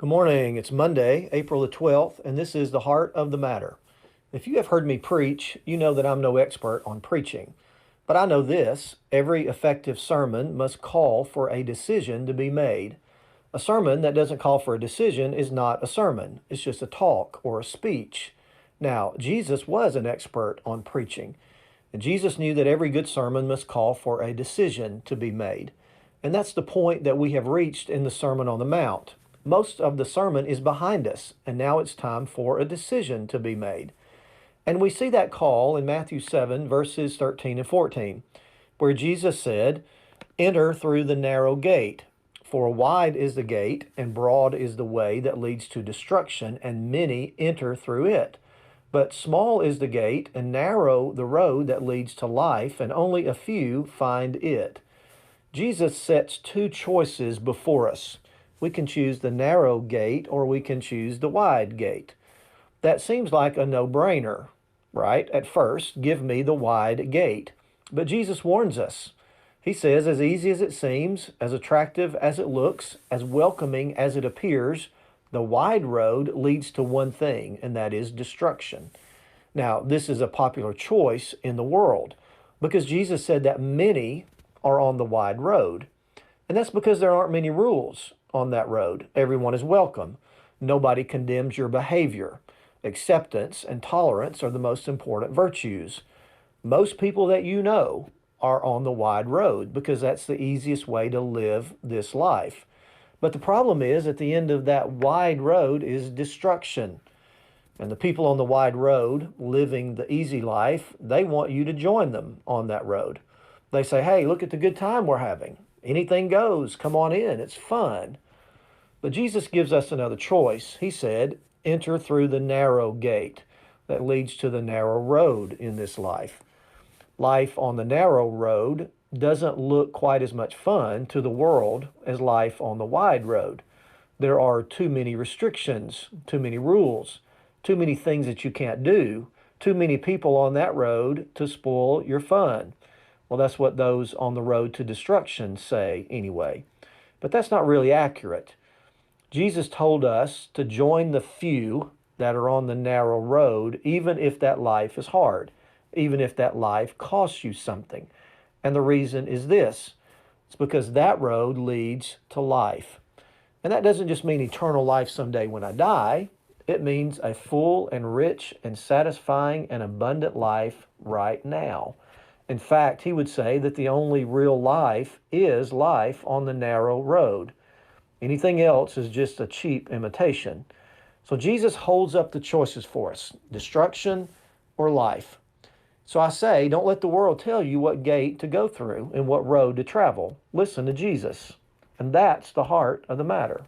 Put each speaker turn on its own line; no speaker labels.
Good morning. It's Monday, April the 12th, and this is the heart of the matter. If you have heard me preach, you know that I'm no expert on preaching. But I know this: every effective sermon must call for a decision to be made. A sermon that doesn't call for a decision is not a sermon, it's just a talk or a speech. Now, Jesus was an expert on preaching, and Jesus knew that every good sermon must call for a decision to be made. And that's the point that we have reached in the Sermon on the Mount. Most of the sermon is behind us, and now it's time for a decision to be made. And we see that call in Matthew 7, verses 13 and 14, where Jesus said, "Enter through the narrow gate, for wide is the gate, and broad is the way that leads to destruction, and many enter through it. But small is the gate, and narrow the road that leads to life, and only a few find it." Jesus sets two choices before us. We can choose the narrow gate or we can choose the wide gate. That seems like a no-brainer, right? At first, give me the wide gate. But Jesus warns us. He says, as easy as it seems, as attractive as it looks, as welcoming as it appears, the wide road leads to one thing, and that is destruction. Now, this is a popular choice in the world because Jesus said that many are on the wide road. And that's because there aren't many rules on that road. Everyone is welcome. Nobody condemns your behavior. Acceptance and tolerance are the most important virtues. Most people that you know are on the wide road because that's the easiest way to live this life. But the problem is, at the end of that wide road is destruction. And the people on the wide road living the easy life, they want you to join them on that road. They say, "Hey, look at the good time we're having. Anything goes. Come on in. It's fun." But Jesus gives us another choice. He said, "Enter through the narrow gate that leads to the narrow road in this life." Life on the narrow road doesn't look quite as much fun to the world as life on the wide road. There are too many restrictions, too many rules, too many things that you can't do, too many people on that road to spoil your fun. Well, that's what those on the road to destruction say anyway. But that's not really accurate. Jesus told us to join the few that are on the narrow road, even if that life is hard, even if that life costs you something. And the reason is this: it's because that road leads to life. And that doesn't just mean eternal life someday when I die. It means a full and rich and satisfying and abundant life right now. In fact, he would say that the only real life is life on the narrow road. Anything else is just a cheap imitation. So Jesus holds up the choices for us: destruction or life. So I say, don't let the world tell you what gate to go through and what road to travel. Listen to Jesus. And that's the heart of the matter.